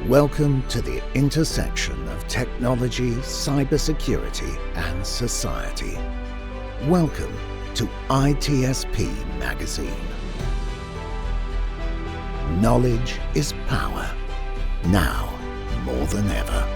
Welcome to the intersection of technology, cybersecurity, and society. Welcome to ITSP Magazine. Knowledge is power, now more than ever.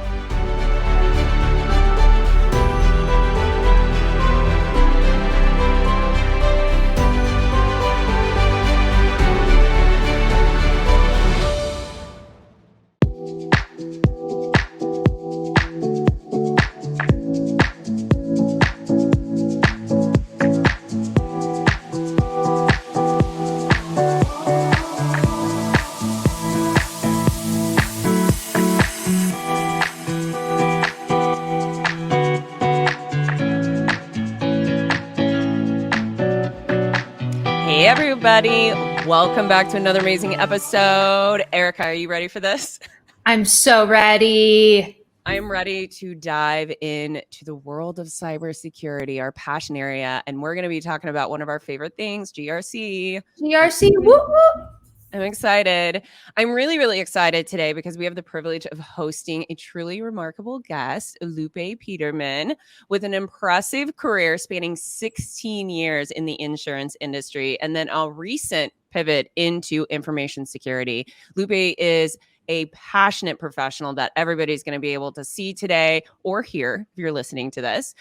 Hey everybody, welcome back to another amazing episode. Erika, are you ready for this? I'm so ready. I am ready to dive into the world of cybersecurity, our passion area, and we're going to be talking about one of our favorite things, GRC. GRC, whoop whoop. I'm excited. I'm really excited today because we have the privilege of hosting a truly remarkable guest, Lupe Peterman, with an impressive career spanning 16 years in the insurance industry and then a recent pivot into information security. Lupe is a passionate professional that everybody's going to be able to see today or hear if you're listening to this,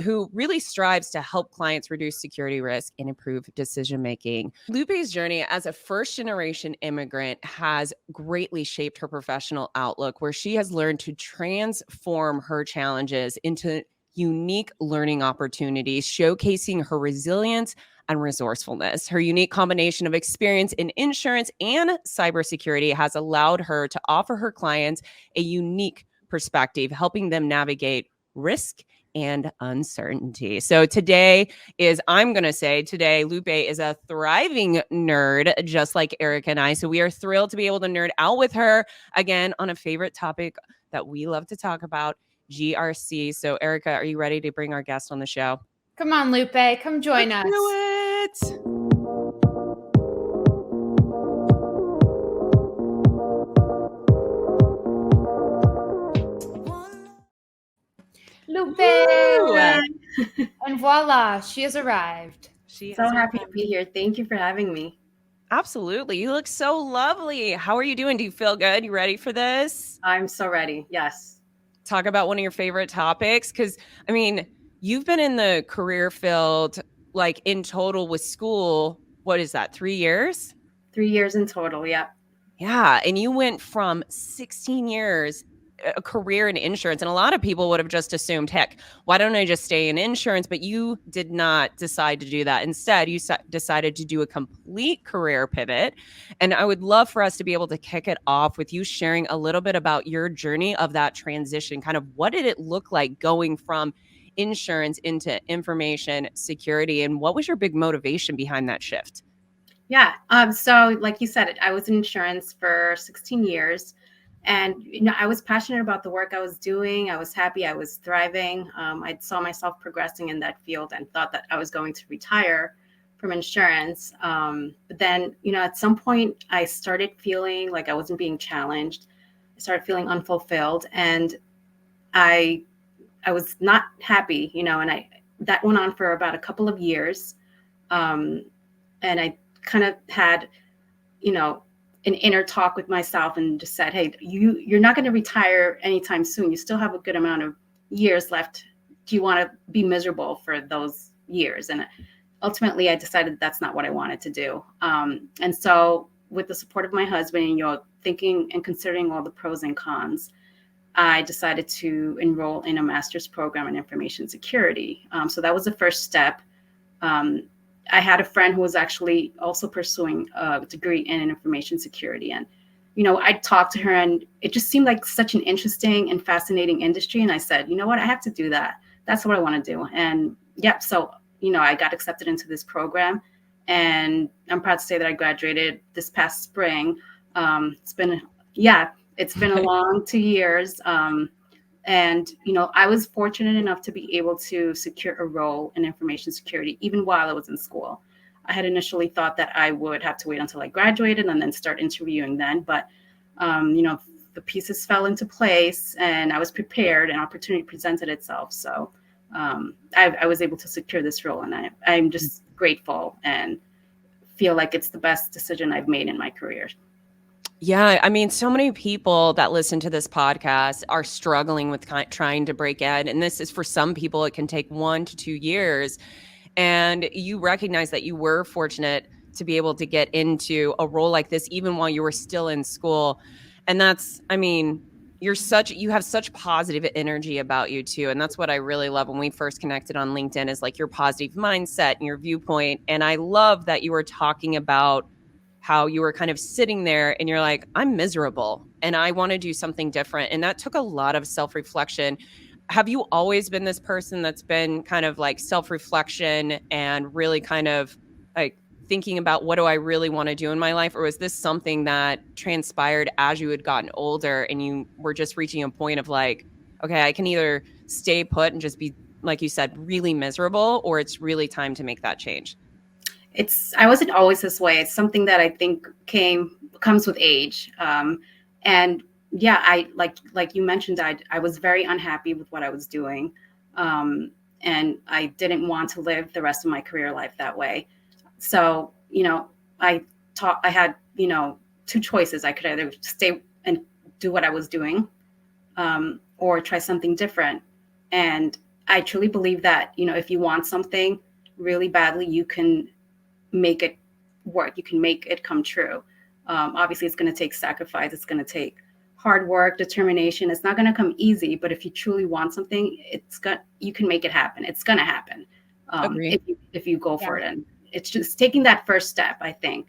who really strives to help clients reduce security risk and improve decision making. Lupe's journey as a first-generation immigrant has greatly shaped her professional outlook, where she has learned to transform her challenges into unique learning opportunities, showcasing her resilience and resourcefulness. Her unique combination of experience in insurance and cybersecurity has allowed her to offer her clients a unique perspective, helping them navigate risk and uncertainty. So today, Lupe is a thriving nerd, just like Erika and I. So we are thrilled to be able to nerd out with her again on a favorite topic that we love to talk about, GRC. So Erika, are you ready to bring our guest on the show? Come on, Lupe. Come join us. Do it. Lupe. Woo! And voila, she has arrived. So happy to be here. Thank you for having me. Absolutely. You look so lovely. How are you doing? Do you feel good? You ready for this? I'm so ready. Yes. Talk about one of your favorite topics. Because, I mean, you've been in the career field, like in total with school, what is that, 3 years? 3 years in total, yeah. Yeah, and you went from 16 years, a career in insurance, and a lot of people would have just assumed, heck, why don't I just stay in insurance? But you did not decide to do that. Instead, you decided to do a complete career pivot, and I would love for us to be able to kick it off with you sharing a little bit about your journey of that transition. Kind of what did it look like going from insurance into information security, and what was your big motivation behind that shift? Yeah. So like you said, I was in insurance for 16 years, and I was passionate about the work I was doing. I was happy. I was thriving. I saw myself progressing in that field and thought that I was going to retire from insurance. But then, at some point, I started feeling like I wasn't being challenged. I started feeling unfulfilled, and I was not happy, and that went on for about a couple of years. And I kind of had, an inner talk with myself and just said, hey, you're not going to retire anytime soon. You still have a good amount of years left. Do you want to be miserable for those years? And ultimately, I decided that's not what I wanted to do. And so with the support of my husband and, thinking and considering all the pros and cons, I decided to enroll in a master's program in information security. So that was the first step. I had a friend who was actually also pursuing a degree in information security. And, I talked to her, and it just seemed like such an interesting and fascinating industry. And I said, you know what, I have to do that. That's what I want to do. And so, I got accepted into this program, and I'm proud to say that I graduated this past spring. It's been a long 2 years. And, I was fortunate enough to be able to secure a role in information security, even while I was in school. I had initially thought that I would have to wait until I graduated and then start interviewing then. But, the pieces fell into place, and I was prepared, and opportunity presented itself. So I was able to secure this role, and I'm just grateful and feel like it's the best decision I've made in my career. Yeah, I mean, so many people that listen to this podcast are struggling with trying to break in. And this is, for some people, it can take 1 to 2 years. And you recognize that you were fortunate to be able to get into a role like this, even while you were still in school. And that's, I mean, you have such positive energy about you too. And that's what I really love when we first connected on LinkedIn, is like your positive mindset and your viewpoint. And I love that you were talking about how you were kind of sitting there and you're like, I'm miserable and I want to do something different. And that took a lot of self-reflection. Have you always been this person that's been kind of like self-reflection and really kind of like thinking about, what do I really want to do in my life? Or was this something that transpired as you had gotten older and you were just reaching a point of like, okay, I can either stay put and just be, like you said, really miserable, or it's really time to make that change? I wasn't always this way. It's something that I think comes with age. And yeah, I like you mentioned, I was very unhappy with what I was doing. And I didn't want to live the rest of my career life that way. So, I had, two choices. I could either stay and do what I was doing, or try something different. And I truly believe that, if you want something really badly, you can make it work. You can make it come true. Obviously, it's going to take sacrifice. It's going to take hard work, determination. It's not going to come easy, but if you truly want something, you can make it happen. It's going to happen if you go for it. And it's just taking that first step, I think.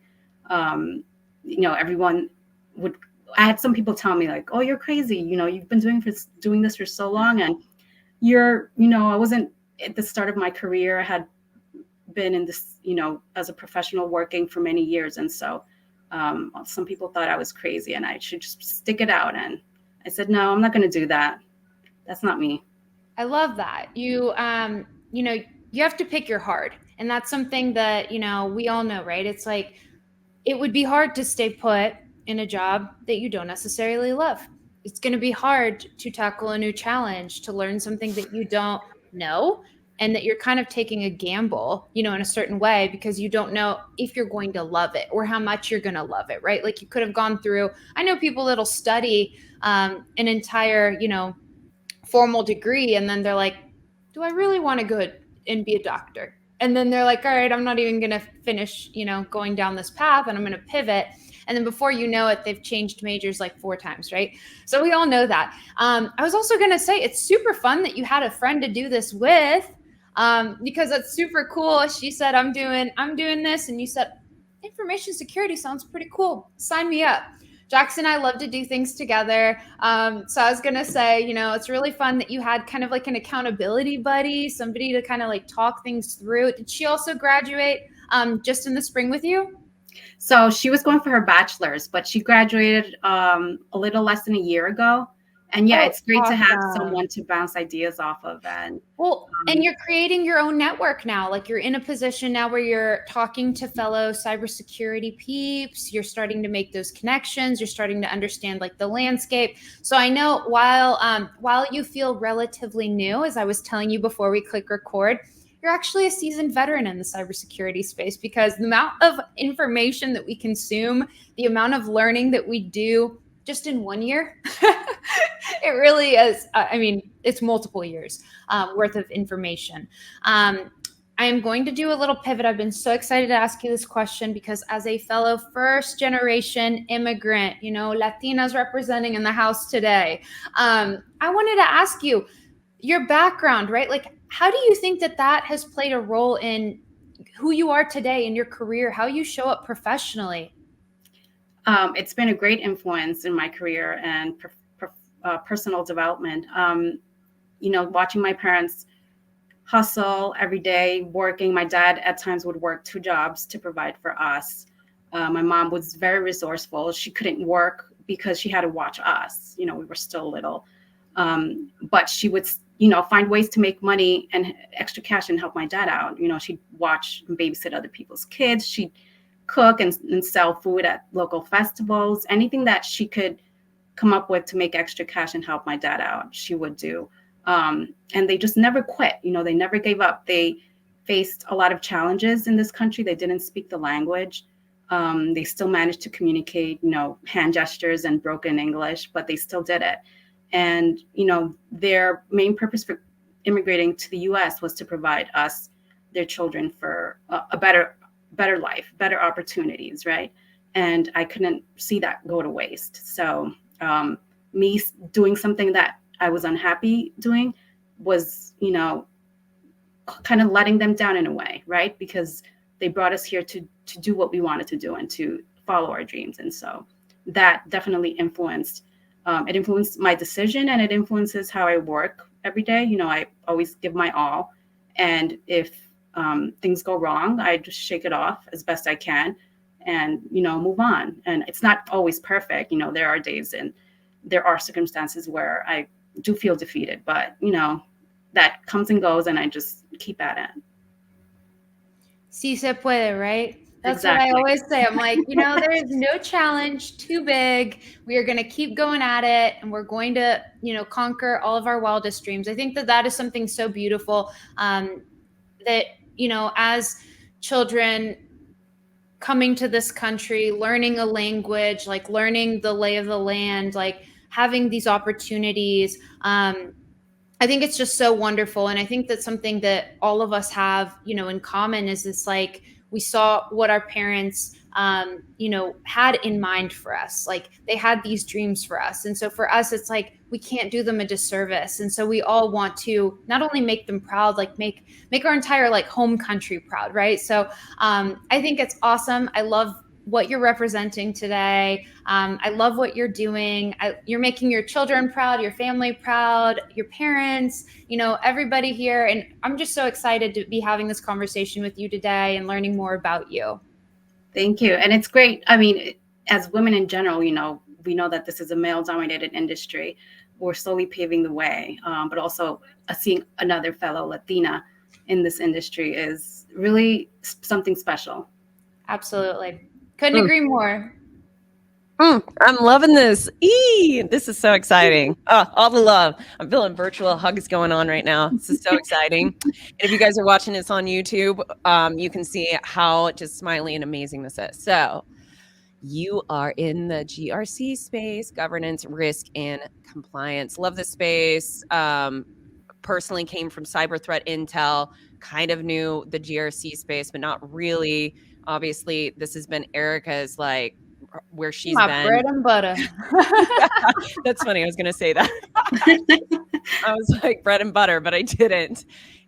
Everyone I had some people tell me like, oh, you're crazy. You've been doing this for so long. And I wasn't at the start of my career. I had been in this, as a professional working for many years. And so some people thought I was crazy and I should just stick it out. And I said, no, I'm not going to do that. That's not me. I love that. You have to pick your heart. And that's something that, we all know, right? It's like, it would be hard to stay put in a job that you don't necessarily love. It's going to be hard to tackle a new challenge, to learn something that you don't know, and that you're kind of taking a gamble, in a certain way, because you don't know if you're going to love it or how much you're going to love it, right? Like you could have gone through, I know people that'll study an entire, formal degree, and then they're like, do I really want to go and be a doctor? And then they're like, all right, I'm not even going to finish, going down this path, and I'm going to pivot. And then before you know it, they've changed majors like 4 times, right? So we all know that. I was also going to say, it's super fun that you had a friend to do this with, because that's super cool. She said, I'm doing this. And you said, information security sounds pretty cool. Sign me up. Jax and I love to do things together. So I was going to say, it's really fun that you had kind of like an accountability buddy, somebody to kind of like talk things through. Did she also graduate just in the spring with you? So she was going for her bachelor's, but she graduated a little less than a year ago. And yeah, it's great to have someone to bounce ideas off of. And and you're creating your own network now. Like you're in a position now where you're talking to fellow cybersecurity peeps. You're starting to make those connections. You're starting to understand like the landscape. So I know while you feel relatively new, as I was telling you before we click record, you're actually a seasoned veteran in the cybersecurity space, because the amount of information that we consume, the amount of learning that we do just in 1 year, it really is. It's multiple years worth of information. I am going to do a little pivot. I've been so excited to ask you this question because as a fellow first generation immigrant, Latinas representing in the house today, I wanted to ask you your background, right? Like, how do you think that has played a role in who you are today in your career, how you show up professionally? It's been a great influence in my career and personal development. Watching my parents hustle every day, working. My dad at times would work 2 jobs to provide for us. My mom was very resourceful. She couldn't work because she had to watch us. We were still little. But she would, find ways to make money and extra cash and help my dad out. She'd watch and babysit other people's kids. She'd cook and sell food at local festivals, anything that she could come up with to make extra cash and help my dad out, she would do. And they just never quit. They never gave up. They faced a lot of challenges in this country. They didn't speak the language. They still managed to communicate, hand gestures and broken English, but they still did it. And, their main purpose for immigrating to the US was to provide us, their children, for a better life, better opportunities, right? And I couldn't see that go to waste. So me doing something that I was unhappy doing was, kind of letting them down in a way, right? Because they brought us here to do what we wanted to do and to follow our dreams. And so that definitely influenced, it influenced my decision, and it influences how I work every day. I always give my all. And if things go wrong, I just shake it off as best I can and, move on. And it's not always perfect. There are days and there are circumstances where I do feel defeated, but, that comes and goes, and I just keep at it. Sí se puede, right? That's Exactly. what I always say. I'm like, there is no challenge too big. We are going to keep going at it, and we're going to, conquer all of our wildest dreams. I think that is something so beautiful, that, as children coming to this country, learning a language, like learning the lay of the land, like having these opportunities, I think it's just so wonderful. And I think that's something that all of us have, in common, is this, like, we saw what our parents, had in mind for us. Like, they had these dreams for us. And so for us, it's like, we can't do them a disservice. And so we all want to not only make them proud, like make our entire, like, home country proud. Right. So I think it's awesome. I love what you're representing today. I love what you're doing. You're making your children proud, your family proud, your parents, everybody here. And I'm just so excited to be having this conversation with you today and learning more about you. Thank you. And it's great. I mean, as women in general, we know that this is a male-dominated industry. We're slowly paving the way, but also seeing another fellow Latina in this industry is really something special. Absolutely. Couldn't agree more. I'm loving this. This is so exciting. Oh, all the love. I'm feeling virtual hugs going on right now. This is so exciting. And if you guys are watching this on YouTube, you can see how just smiley and amazing this is. So you are in the GRC space, governance, risk, and compliance. Love this space. Personally came from cyber threat intel, kind of knew the GRC space, but not really. Obviously, this has been Erika's, like, where she's my been. Bread and butter. Yeah, that's funny. I was going to say that. I was like bread and butter, but I didn't.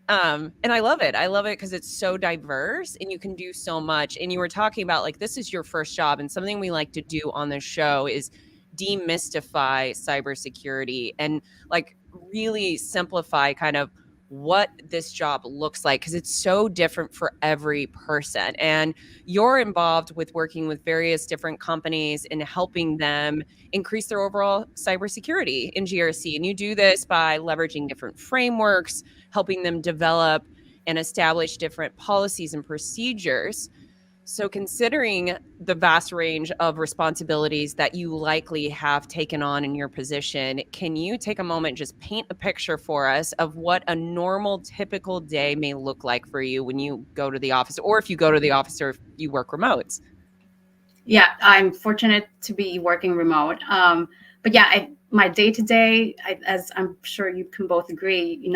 And I love it. I love it because it's so diverse and you can do so much. And you were talking about, like, this is your first job, and something we like to do on this show is demystify cybersecurity and, like, really simplify kind of what this job looks like, because it's so different for every person. And you're involved with working with various different companies and helping them increase their overall cybersecurity in GRC. And you do this by leveraging different frameworks, helping them develop and establish different policies and procedures. So considering the vast range of responsibilities that you likely have taken on in your position, can you take a moment, just paint a picture for us of what a normal, typical day may look like for you when you go to the office, or if you go to the office, or if you work remote? Yeah, I'm fortunate to be working remote. But yeah, my day-to-day, as I'm sure you can both agree,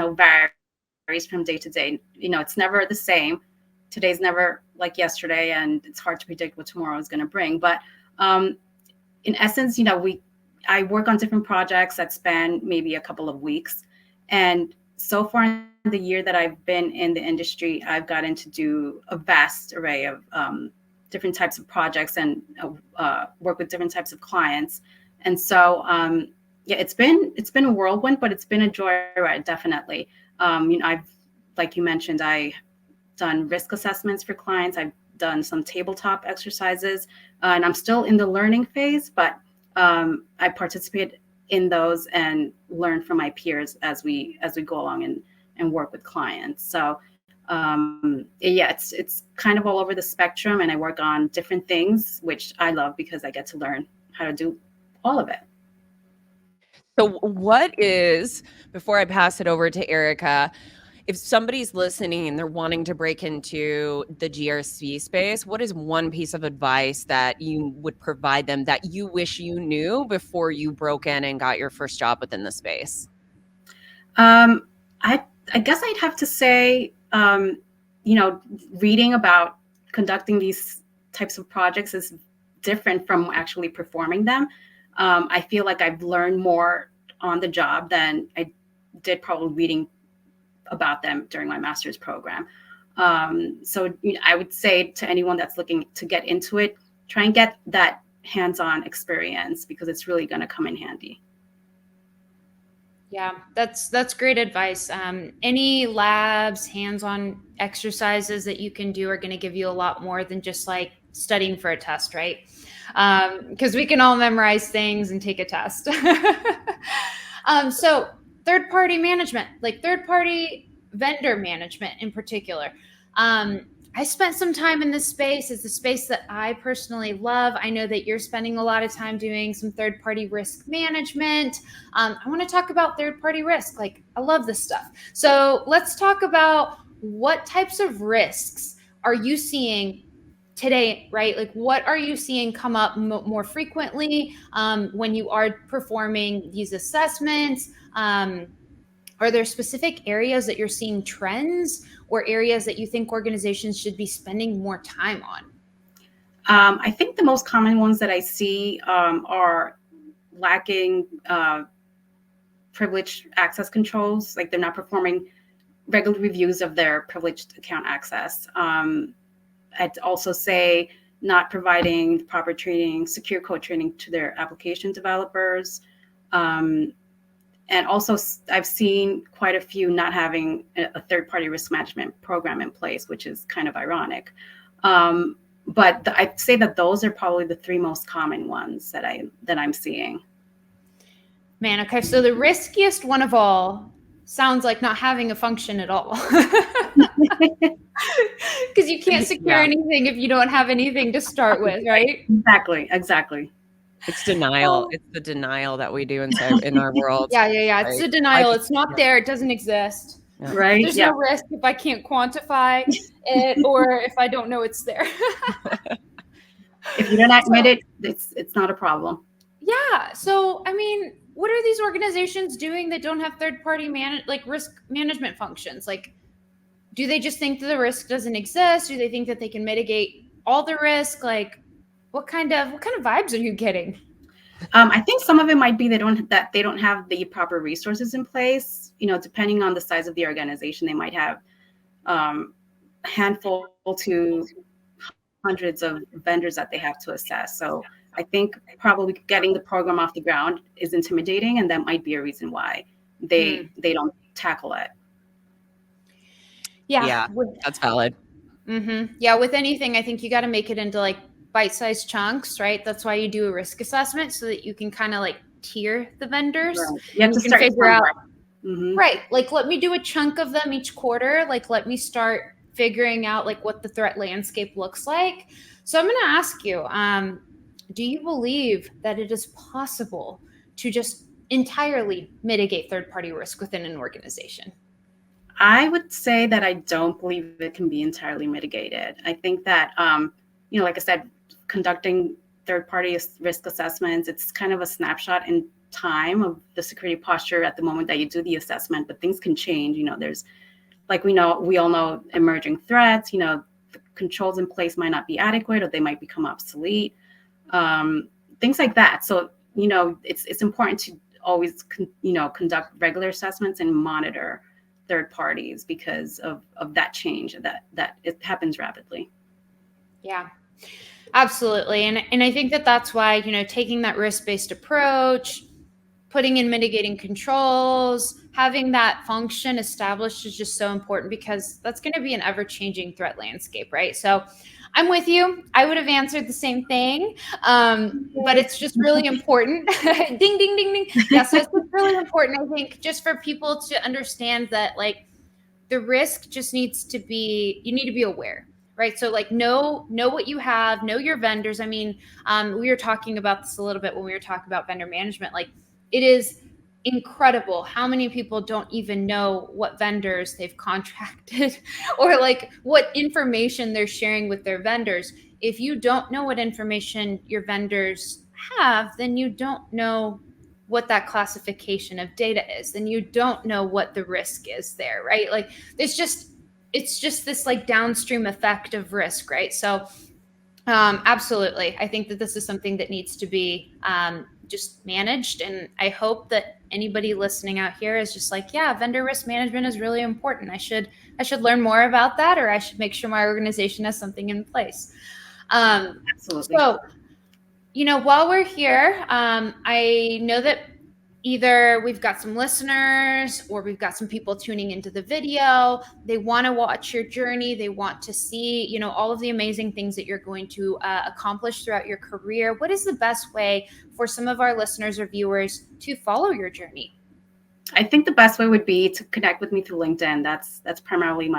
varies from day to day. It's never the same. Today's never like yesterday, and it's hard to predict what tomorrow is going to bring. But in essence, I work on different projects that span maybe a couple of weeks. And so far in the year that I've been in the industry, I've gotten to do a vast array of different types of projects and work with different types of clients. And so, it's been a whirlwind, but it's been a joyride, definitely. Like you mentioned, I done risk assessments for clients. I've done some tabletop exercises, and I'm still in the learning phase, but I participate in those and learn from my peers as we go along and work with clients. So it's kind of all over the spectrum, and I work on different things, which I love because I get to learn how to do all of it. So what is, before I pass it over to Erika, if somebody's listening and they're wanting to break into the GRC space, what is one piece of advice that you would provide them that you wish you knew before you broke in and got your first job within the space? I guess I'd have to say, reading about conducting these types of projects is different from actually performing them. I feel like I've learned more on the job than I did probably reading about them during my master's program. So I would say to anyone that's looking to get into it, try and get that hands-on experience because it's really going to come in handy. Yeah, that's great advice. Any labs, hands-on exercises that you can do are going to give you a lot more than just like studying for a test, right? Because we can all memorize things and take a test. So third-party management, like third-party vendor management in particular. I spent some time in this space. It's a space that I personally love. I know that you're spending a lot of time doing some third-party risk management. I want to talk about third-party risk. Like, I love this stuff. So let's talk about what types of risks are you seeing today, right? Like, what are you seeing come up more frequently when you are performing these assessments? Are there specific areas that you're seeing trends or areas that you think organizations should be spending more time on? I think the most common ones that I see are lacking privileged access controls, like they're not performing regular reviews of their privileged account access. I'd also say not providing proper training, secure code training to their application developers. And also, I've seen quite a few not having a third-party risk management program in place, which is kind of ironic. But I'd say that those are probably the three most common ones that I'm seeing. Man, okay, so the riskiest one of all sounds like not having a function at all. Because you can't secure anything if you don't have anything to start with, right? Exactly. It's denial. It's the denial that we do in our world. Yeah. Right? It's a denial. It's not there. It doesn't exist. Yeah. Right. There's no risk if I can't quantify it or if I don't know it's there. If you don't admit it, it's not a problem. Yeah. So, I mean, what are these organizations doing that don't have third-party risk management functions? Like, do they just think that the risk doesn't exist? Do they think that they can mitigate all the risk? Like, what kind of vibes are you getting? I think some of it might be they don't have the proper resources in place. Depending on the size of the organization, they might have a handful to hundreds of vendors that they have to assess. So I think probably getting the program off the ground is intimidating, and that might be a reason why they don't tackle it. Yeah, that's valid. Mm-hmm. Yeah, with anything, I think you got to make it into like bite-sized chunks, right? That's why you do a risk assessment so that you can kind of like tier the vendors. Right. You have to start figure out, right? Like, let me do a chunk of them each quarter. Like, let me start figuring out like what the threat landscape looks like. So I'm going to ask you, do you believe that it is possible to just entirely mitigate third-party risk within an organization? I would say that I don't believe it can be entirely mitigated. I think that, like I said, conducting third-party risk assessments, it's kind of a snapshot in time of the security posture at the moment that you do the assessment, but things can change. There's, like we all know, emerging threats. The controls in place might not be adequate, or they might become obsolete. Things like that. So, it's important to always, conduct regular assessments and monitor third parties because of that change that it happens rapidly. Yeah, absolutely. And I think that that's why, taking that risk-based approach, putting in mitigating controls, having that function established is just so important because that's going to be an ever-changing threat landscape, right? So I'm with you. I would have answered the same thing, but it's just really important. Ding, ding, ding, ding. Yeah, so it's really important, I think, just for people to understand that, like, the risk just needs to be, you need to be aware, right? So, like, know what you have, know your vendors. I mean, we were talking about this a little bit when we were talking about vendor management. Like, it is incredible how many people don't even know what vendors they've contracted or like what information they're sharing with their vendors. If you don't know what information your vendors have, then you don't know what that classification of data is. Then you don't know what the risk is there, right? Like it's just this like downstream effect of risk, right? So absolutely. I think that this is something that needs to be just managed. And I hope that anybody listening out here is just like, yeah, vendor risk management is really important. I should learn more about that, or I should make sure my organization has something in place. Absolutely. So, while we're here, I know that either we've got some listeners or we've got some people tuning into the video. They want to watch your journey. They want to see, all of the amazing things that you're going to accomplish throughout your career. What is the best way for some of our listeners or viewers to follow your journey? I think the best way would be to connect with me through LinkedIn. That's primarily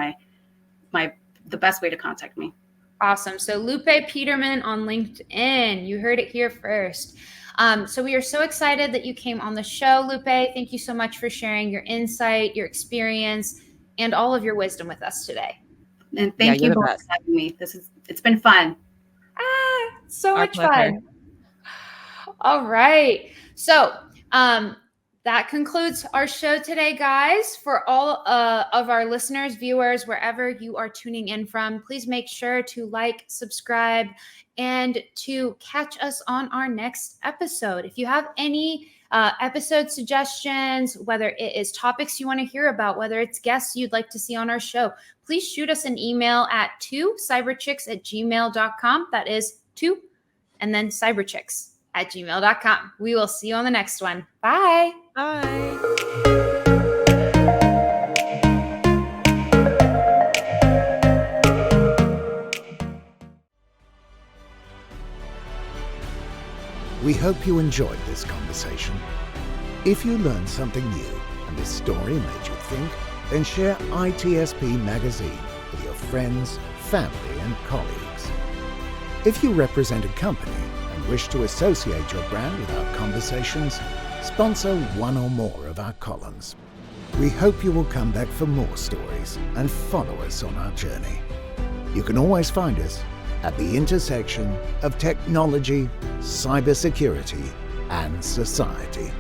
the best way to contact me. Awesome. So Lupe Peterman on LinkedIn. You heard it here first. So we are so excited that you came on the show, Lupe. Thank you so much for sharing your insight, your experience, and all of your wisdom with us today. And thank you both for having me. It's been fun. So much fun. All right. So that concludes our show today, guys. For all of our listeners, viewers, wherever you are tuning in from, please make sure to like, subscribe, and to catch us on our next episode. If you have any episode suggestions, whether it is topics you want to hear about, whether it's guests you'd like to see on our show, please shoot us an email at 2cyberchicks@gmail.com. That is 2 and then cyberchicks@gmail.com. We will see you on the next one. Bye. Bye. We hope you enjoyed this conversation. If you learned something new and this story made you think, then share ITSP Magazine with your friends, family, and colleagues. If you represent a company and wish to associate your brand with our conversations, sponsor one or more of our columns. We hope you will come back for more stories and follow us on our journey. You can always find us at the intersection of technology, cybersecurity, and society.